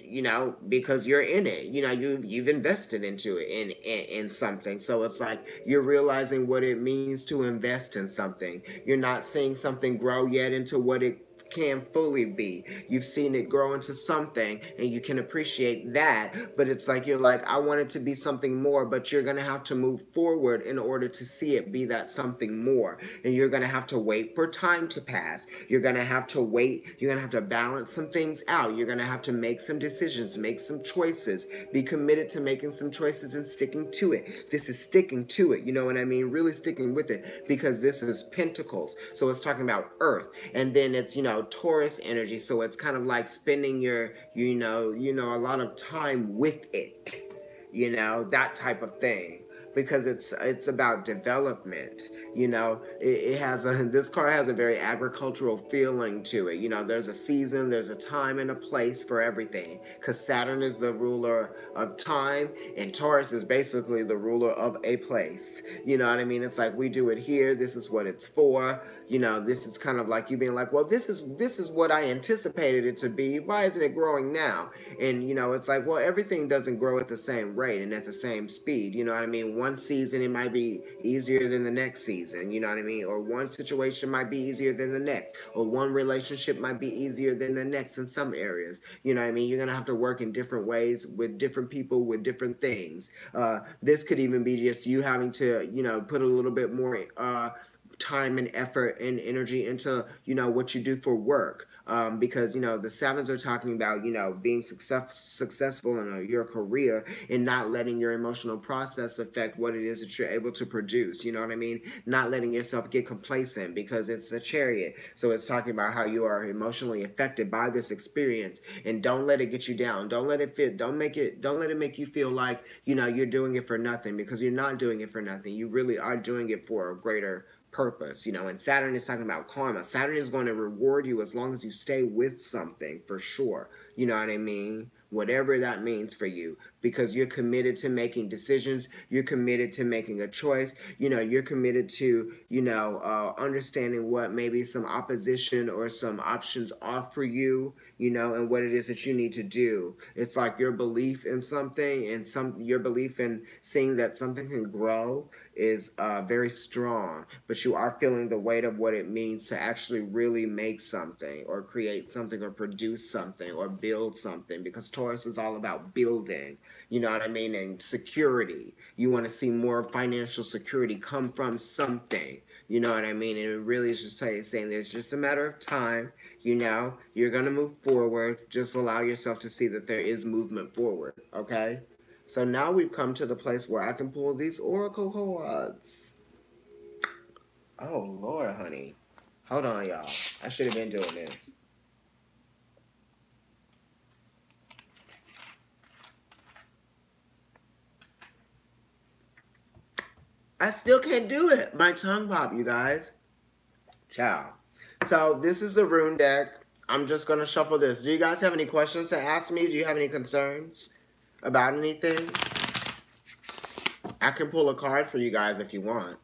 A: you know, because you're in it. You know, you've invested into it in something. So it's like you're realizing what it means to invest in something. You're not seeing something grow yet into what it can fully be. You've seen it grow into something and you can appreciate that, but it's like you're like, I want it to be something more, but you're going to have to move forward in order to see it be that something more. And you're going to have to wait for time to pass. You're going to have to wait. You're going to have to balance some things out. You're going to have to make some decisions, make some choices, be committed to making some choices and sticking to it. This is sticking to it. You know what I mean? Really sticking with it, because this is Pentacles. So it's talking about Earth. And then it's, you know, Taurus energy. So it's kind of like spending your, a lot of time with it, you know, that type of thing, because it's about development. You know, it has this card has a very agricultural feeling to it. You know, there's a season, there's a time and a place for everything, because Saturn is the ruler of time and Taurus is basically the ruler of a place. You know what I mean? It's like, we do it here, this is what it's for. You know, this is kind of like you being like, well, this is what I anticipated it to be. Why isn't it growing now? And, you know, it's like, well, everything doesn't grow at the same rate and at the same speed. You know what I mean? One season, it might be easier than the next season. You know what I mean? Or one situation might be easier than the next. Or one relationship might be easier than the next in some areas. You know what I mean? You're going to have to work in different ways with different people with different things. This could even be just you having to, you know, put a little bit more time and effort and energy into, you know, what you do for work, because, you know, the sevens are talking about, you know, being successful in your career and not letting your emotional process affect what it is that you're able to produce. You know what I mean? Not letting yourself get complacent, because it's a Chariot. So it's talking about how you are emotionally affected by this experience, and don't let it get you down. Don't let it don't let it make you feel like, you know, you're doing it for nothing, because you're not doing it for nothing. You really are doing it for a greater purpose. You know, and Saturn is talking about karma. Saturn is going to reward you as long as you stay with something, for sure. You know what I mean? Whatever that means for you, because you're committed to making decisions, you're committed to making a choice, you know, you're committed to, you know, understanding what maybe some opposition or some options are for you, you know, and what it is that you need to do. It's like your belief in something and your belief in seeing that something can grow is very strong, but you are feeling the weight of what it means to actually really make something or create something or produce something or build something, because Taurus is all about building, you know what I mean, and security. You want to see more financial security come from something, you know what I mean, and it really is just saying there's just a matter of time, you know, you're going to move forward. Just allow yourself to see that there is movement forward, okay? So now we've come to the place where I can pull these oracle cards. Oh, Lord, honey. Hold on, y'all. I should have been doing this. I still can't do it. My tongue pop, you guys. Ciao. So this is the rune deck. I'm just going to shuffle this. Do you guys have any questions to ask me? Do you have any concerns about anything? I can pull a card for you guys if you want.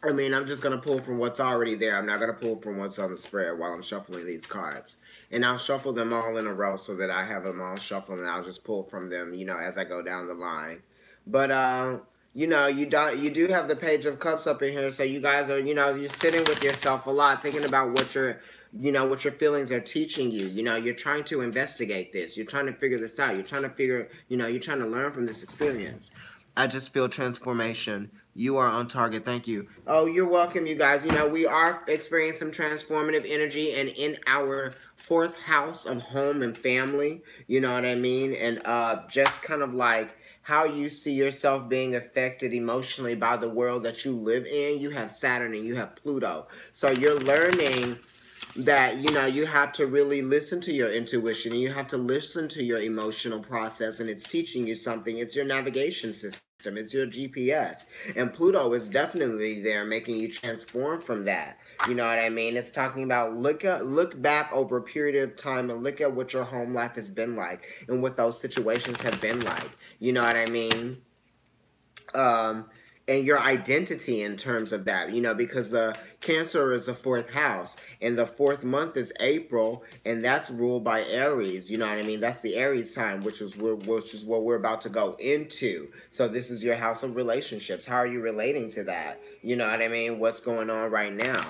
A: I mean, I'm just going to pull from what's already there. I'm not going to pull from what's on the spread while I'm shuffling these cards. And I'll shuffle them all in a row so that I have them all shuffled, and I'll just pull from them, you know, as I go down the line. But, you know, you do have the Page of Cups up in here, so you guys are, you know, you're sitting with yourself a lot, thinking about what your, you know, what your feelings are teaching you. You know, you're trying to investigate this. You're trying to figure this out. You're trying to figure, you know, you're trying to learn from this experience. I just feel transformation. You are on target. Thank you. Oh, you're welcome, you guys. You know, we are experiencing some transformative energy, and in our 4th house of home and family, you know what I mean? And just kind of like how you see yourself being affected emotionally by the world that you live in. You have Saturn and you have Pluto. So you're learning that, you know, you have to really listen to your intuition, and you have to listen to your emotional process, and it's teaching you something. It's your navigation system. It's your GPS. And Pluto is definitely there making you transform from that. You know what I mean? It's talking about look back over a period of time and look at what your home life has been like and what those situations have been like. You know what I mean? And your identity in terms of that, you know, because the Cancer is the 4th house, and the 4th month is April, and that's ruled by Aries. You know what I mean? That's the Aries time, which is what we're about to go into. So this is your house of relationships. How are you relating to that? You know what I mean? What's going on right now?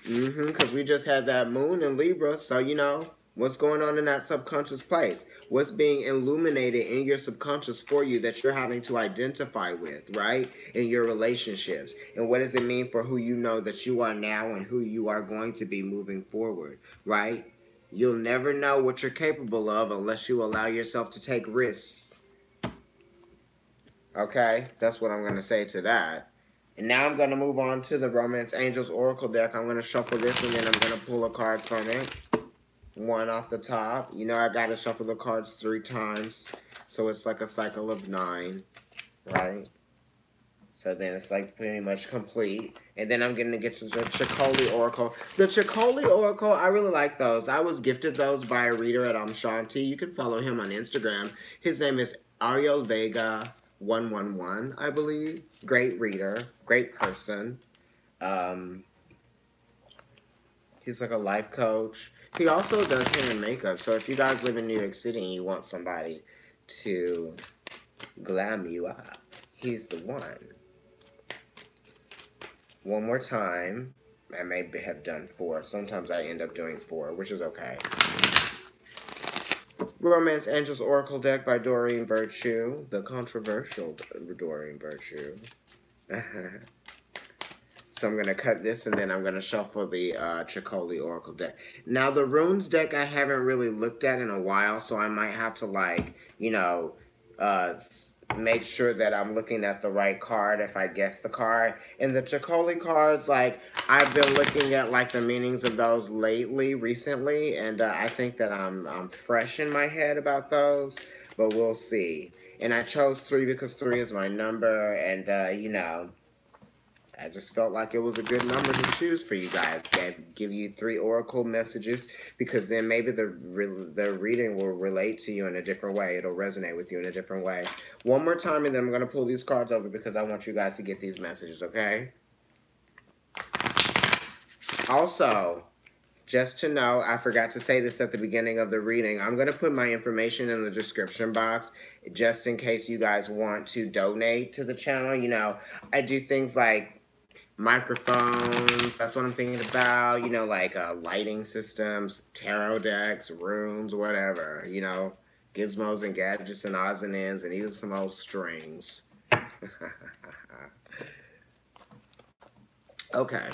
A: Because we just had that moon in Libra, so you know. What's going on in that subconscious place? What's being illuminated in your subconscious for you that you're having to identify with, right? In your relationships. And what does it mean for who you know that you are now and who you are going to be moving forward, right? You'll never know what you're capable of unless you allow yourself to take risks. Okay? That's what I'm going to say to that. And now I'm going to move on to the Romance Angels Oracle deck. I'm going to shuffle this, and then I'm going to pull a card from it. One off the top. You know, I got to shuffle the cards 3 times. So it's like a cycle of 9, right? So then it's like pretty much complete. And then I'm going to get to the Chicoli Oracle. The Chicoli Oracle, I really like those. I was gifted those by a reader at Shanti. You can follow him on Instagram. His name is Ariel Vega 111, I believe. Great reader. Great person. He's like a life coach. He also does hair and makeup. So if you guys live in New York City and you want somebody to glam you up, he's the one. One more time. I may have done 4. Sometimes I end up doing 4, which is okay. Romance Angels Oracle deck by Doreen Virtue. The controversial Doreen Virtue. So I'm going to cut this, and then I'm going to shuffle the Chicoli Oracle deck. Now, the Runes deck I haven't really looked at in a while, so I might have to, like, you know, make sure that I'm looking at the right card if I guess the card. And the Chicoli cards, like, I've been looking at, like, the meanings of those recently, and I think that I'm fresh in my head about those, but we'll see. And I chose 3 because 3 is my number, and, you know, I just felt like it was a good number to choose for you guys. Give you 3 oracle messages, because then maybe the reading will relate to you in a different way. It'll resonate with you in a different way. One more time, and then I'm going to pull these cards over because I want you guys to get these messages, okay? Also, just to know, I forgot to say this at the beginning of the reading. I'm going to put my information in the description box just in case you guys want to donate to the channel. You know, I do things like microphones, that's what I'm thinking about, you know, like lighting systems, tarot decks, runes, whatever, you know, gizmos and gadgets and odds and ends, and even some old strings. Okay.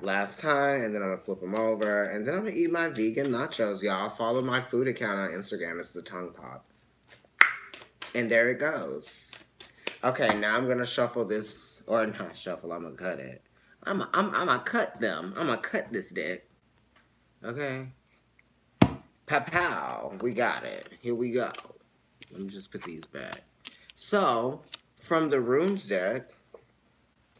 A: Last time, and then I'm gonna flip them over, and then I'm gonna eat my vegan nachos, y'all. Follow my food account on Instagram. It's the Tongue Pop. And there it goes. Okay, now I'm gonna shuffle this, or not shuffle. I'm gonna cut it. I'm gonna cut them. I'm gonna cut this deck. Okay. Pow. We got it. Here we go. Let me just put these back. So, from the runes deck.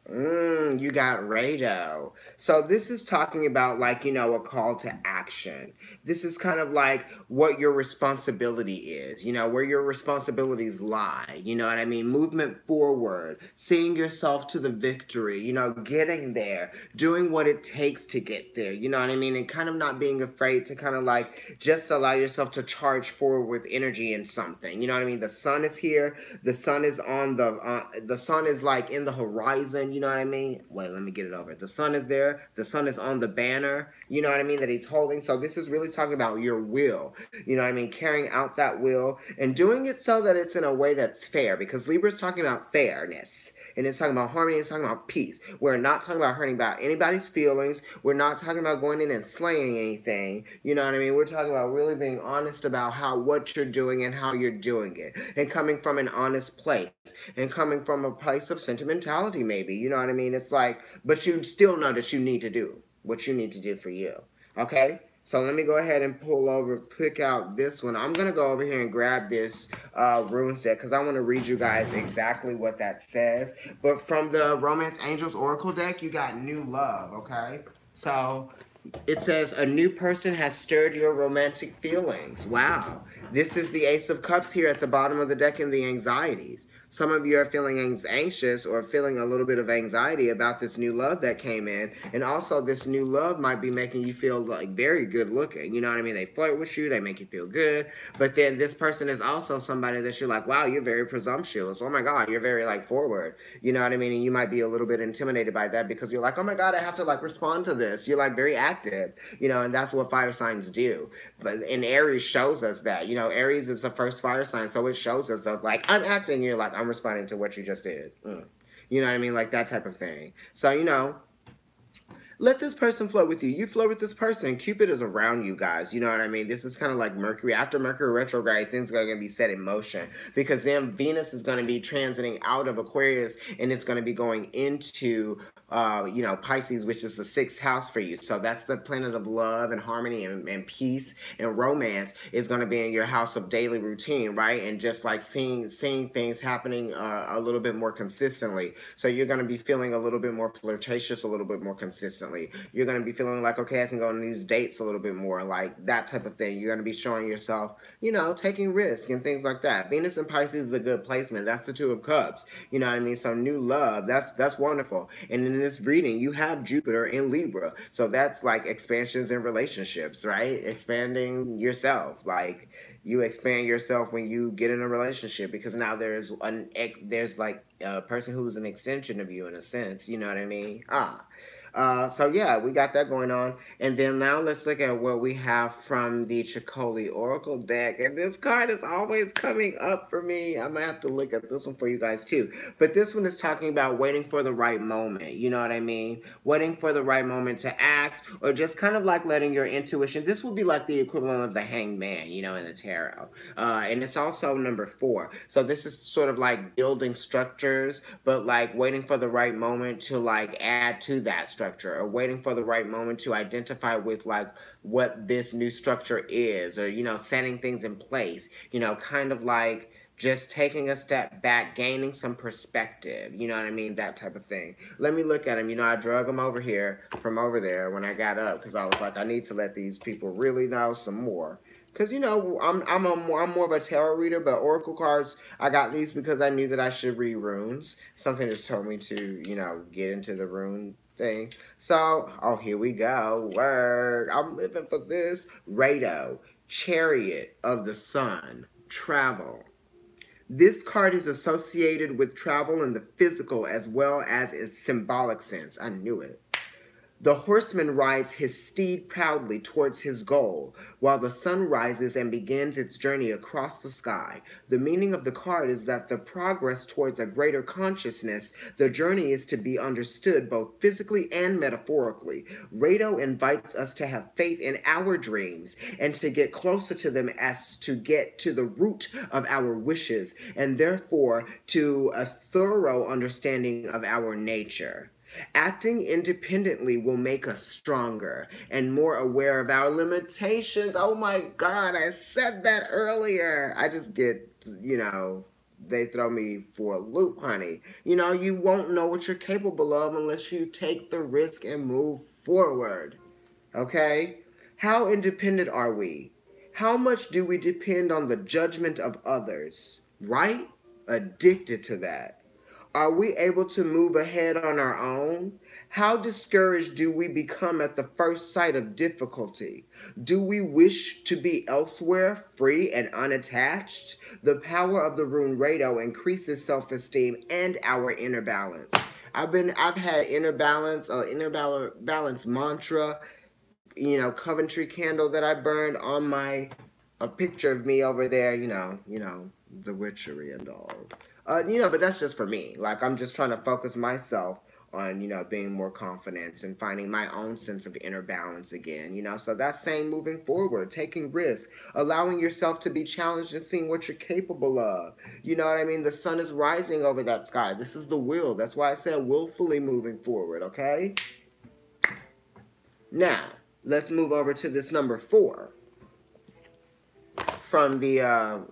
A: You got Rado. So this is talking about, like, you know, a call to action. This is kind of like what your responsibility is, you know, where your responsibilities lie, you know what I mean? Movement forward, seeing yourself to the victory, you know, getting there, doing what it takes to get there, you know what I mean? And kind of not being afraid to kind of like just allow yourself to charge forward with energy in something, you know what I mean? The sun is here, the sun is on the sun is like in the horizon, you know what I mean? Wait, let me get it over. The sun is there. The sun is on the banner, you know what I mean, that he's holding. So this is really talking about your will, you know what I mean? Carrying out that will and doing it so that it's in a way that's fair, because Libra is talking about fairness. And it's talking about harmony, it's talking about peace. We're not talking about hurting about anybody's feelings. We're not talking about going in and slaying anything. You know what I mean? We're talking about really being honest about what you're doing and how you're doing it. And coming from an honest place. And coming from a place of sentimentality, maybe. You know what I mean? It's like, but you still know that you need to do what you need to do for you. Okay? So let me go ahead and pick out this one. I'm going to go over here and grab this rune set because I want to read you guys exactly what that says. But from the Romance Angels Oracle deck, you got new love, okay? So it says, a new person has stirred your romantic feelings. Wow. This is the Ace of Cups here at the bottom of the deck in the anxieties. Some of you are feeling anxious or feeling a little bit of anxiety about this new love that came in. And also this new love might be making you feel like very good looking. You know what I mean? They flirt with you. They make you feel good. But then this person is also somebody that you're like, wow, you're very presumptuous. Oh my God, you're very like forward. You know what I mean? And you might be a little bit intimidated by that because you're like, oh my God, I have to like respond to this. You're like very active, you know, and that's what fire signs do. But and Aries shows us that, you know, Aries is the first fire sign. So it shows us that like, I'm acting. You're like, I'm responding to what you just did. You know what I mean? Like that type of thing. So, you know, let this person flow with you. You flow with this person. Cupid is around you guys. You know what I mean? This is kind of like Mercury. After Mercury retrograde, things are going to be set in motion because then Venus is going to be transiting out of Aquarius and it's going to be going into, you know, Pisces, which is the 6th house for you. So that's the planet of love and harmony and peace and romance is going to be in your house of daily routine, right? And just like seeing things happening a little bit more consistently. So you're going to be feeling a little bit more flirtatious, a little bit more consistent. You're going to be feeling like, okay, I can go on these dates a little bit more, like that type of thing. You're going to be showing yourself, you know, taking risks and things like that. Venus and Pisces is a good placement. That's the 2 of Cups. You know what I mean? So new love, that's wonderful. And in this reading, you have Jupiter in Libra. So that's like expansions in relationships, right? Expanding yourself. Like you expand yourself when you get in a relationship because now there's like a person who's an extension of you in a sense. You know what I mean? So yeah, we got that going on. And then now let's look at what we have from the Chicoli Oracle deck. And this card is always coming up for me. I might have to look at this one for you guys too. But this one is talking about waiting for the right moment. You know what I mean? Waiting for the right moment to act or just kind of like letting your intuition. This would be like the equivalent of the Hanged Man, you know, in the tarot. And it's also number 4. So this is sort of like building structures, but like waiting for the right moment to like add to that structure. Or waiting for the right moment to identify with like what this new structure is, or you know, setting things in place, you know, kind of like just taking a step back, gaining some perspective, you know what I mean, that type of thing. Let me look at him. You know, I drug him over here from over there when I got up because I was like, I need to let these people really know some more. Because, you know, I'm more of a tarot reader, but oracle cards, I got these because I knew that I should read runes. Something just told me to, you know, get into the rune thing. So, oh, here we go. Word. I'm living for this. Rado, Chariot of the Sun, travel. This card is associated with travel in the physical as well as its symbolic sense. I knew it. The horseman rides his steed proudly towards his goal, while the sun rises and begins its journey across the sky. The meaning of the card is that the progress towards a greater consciousness, the journey is to be understood both physically and metaphorically. Rado invites us to have faith in our dreams and to get closer to them as to get to the root of our wishes, and therefore to a thorough understanding of our nature. Acting independently will make us stronger and more aware of our limitations. Oh my God, I said that earlier. I just get, they throw me for a loop, honey. You won't know what you're capable of unless you take the risk and move forward. Okay? How independent are we? How much do we depend on the judgment of others? Right? Addicted to that. Are we able to move ahead on our own? How discouraged do we become at the first sight of difficulty? Do we wish to be elsewhere, free and unattached? The power of the rune Rado increases self-esteem and our inner balance. I've had inner balance mantra, Coventry candle that I burned on a picture of me over there, the witchery and all. But that's just for me. Like, I'm just trying to focus myself on, being more confident and finding my own sense of inner balance again, So that's saying moving forward, taking risks, allowing yourself to be challenged and seeing what you're capable of. You know what I mean? The sun is rising over that sky. This is the will. That's why I said willfully moving forward, okay? Now, let's move over to this number 4 from the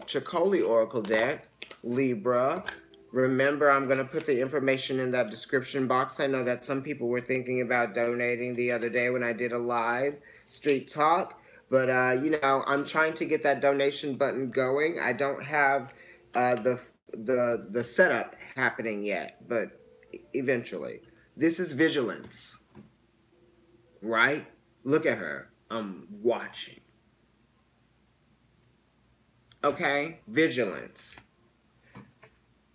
A: Chicoli Oracle deck, Libra. Remember, I'm going to put the information in that description box. I know that some people were thinking about donating the other day when I did a live street talk. But, I'm trying to get that donation button going. I don't have the setup happening yet, but eventually. This is Vigilance. Right? Look at her. I'm watching. Okay? Vigilance.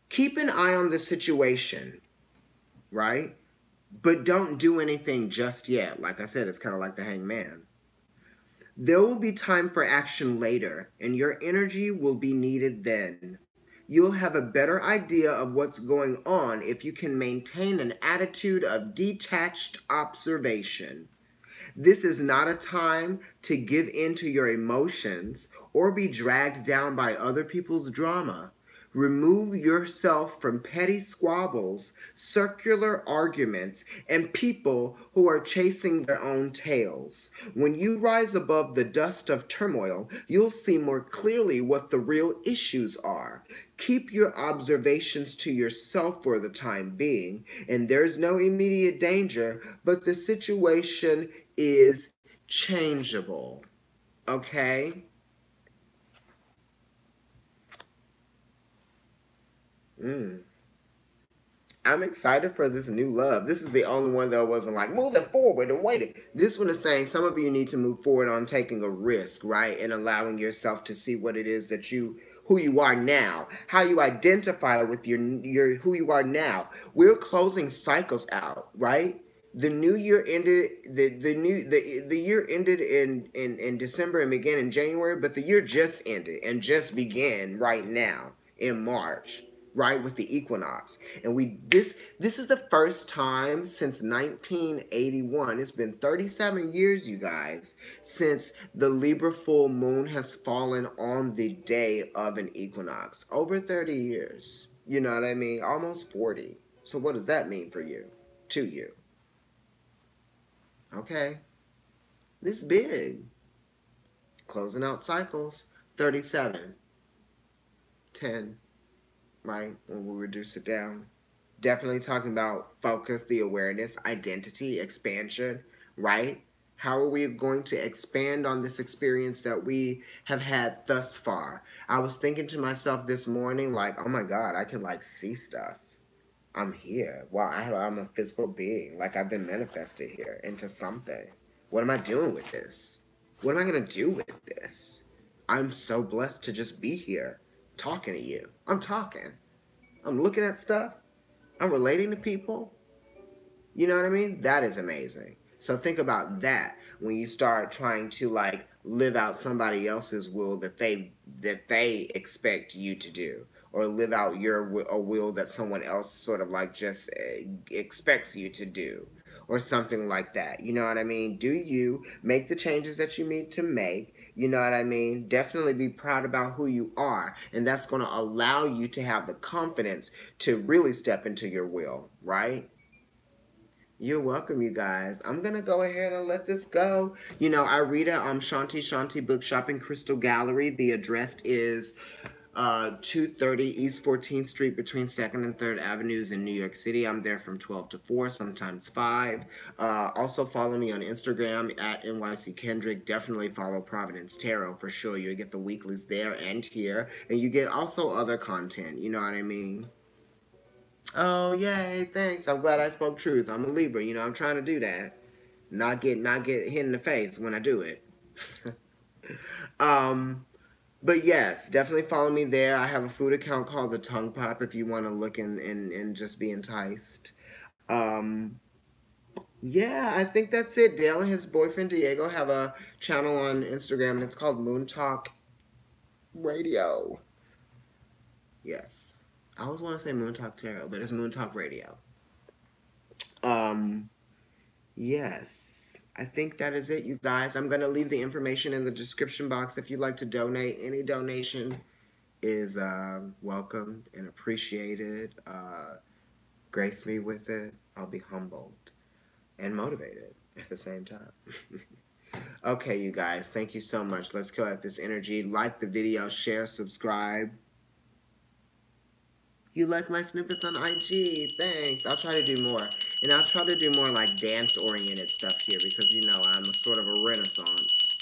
A: Keep an eye on the situation, right? But don't do anything just yet. Like I said, it's kind of like the hangman. There will be time for action later, and your energy will be needed then. You'll have a better idea of what's going on if you can maintain an attitude of detached observation. This is not a time to give in to your emotions or be dragged down by other people's drama. Remove yourself from petty squabbles, circular arguments, and people who are chasing their own tails. When you rise above the dust of turmoil, you'll see more clearly what the real issues are. Keep your observations to yourself for the time being, and there's no immediate danger, but the situation is changeable. Okay? I'm excited for this new love. This is the only one that wasn't like moving forward and waiting. This one is saying some of you need to move forward on taking a risk, right? And allowing yourself to see what it is that who you are now, how you identify with your who you are now. We're closing cycles out, right? The new year ended the year ended in December and began in January, but the year just ended and just began right now in March, right, with the equinox. And this is the first time since 1981. It's been 37 years, you guys, since the Libra full moon has fallen on the day of an equinox. Over 30 years. You know what I mean? Almost 40. So what does that mean for you? To you? Okay. This big. Closing out cycles. 37. 10. Right? When we reduce it down. Definitely talking about focus, the awareness, identity, expansion. Right? How are we going to expand on this experience that we have had thus far? I was thinking to myself this morning, like, oh my God, I can like see stuff. I'm here. Wow, I'm a physical being. Like, I've been manifested here into something. What am I doing with this? What am I going to do with this? I'm so blessed to just be here talking to you. I'm talking. I'm looking at stuff. I'm relating to people. You know what I mean? That is amazing. So think about that when you start trying to like live out somebody else's will that they expect you to do, or live out a will that someone else sort of like just expects you to do, or something like that. You know what I mean? Do you make the changes that you need to make? You know what I mean? Definitely be proud about who you are, and that's going to allow you to have the confidence to really step into your will, right? You're welcome, you guys. I'm gonna go ahead and let this go. You know, I read at Shanti Bookshop in Crystal Gallery. The address is 230 East 14th Street between 2nd and 3rd Avenues in New York City. I'm there from 12 to 4, sometimes 5. Also follow me on Instagram at NYC Kendrick. Definitely follow Providence Tarot for sure. You'll get the weeklies there and here. And you get also other content, you know what I mean? Oh, yay, thanks. I'm glad I spoke truth. I'm a Libra, you know, I'm trying to do that. Not get hit in the face when I do it. um, but yes, definitely follow me there. I have a food account called The Tongue Pop if you want to look and just be enticed. Um, yeah, I think that's it. Dale and his boyfriend Diego have a channel on Instagram and it's called Moon Talk Radio. Yes. I always want to say Moon Talk Tarot, but it's Moon Talk Radio. Um, yes. I think that is it, you guys. I'm going to leave the information in the description box if you'd like to donate. Any donation is welcomed and appreciated. Grace me with it. I'll be humbled and motivated at the same time. Okay, you guys. Thank you so much. Let's go at this energy. Like the video, share, subscribe. You like my snippets on IG? Thanks. I'll try to do more. And I'll try to do more like dance-oriented stuff here because, you know, I'm a sort of a renaissance.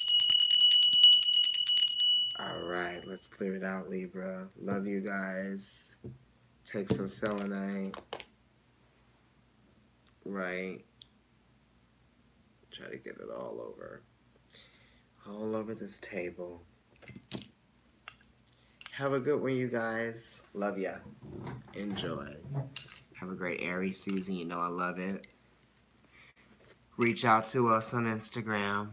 A: Alright, let's clear it out, Libra. Love you guys. Take some selenite. Right. Try to get it all over. All over this table. Have a good one, you guys. Love ya. Enjoy. Have a great Aries season. You know I love it. Reach out to us on Instagram.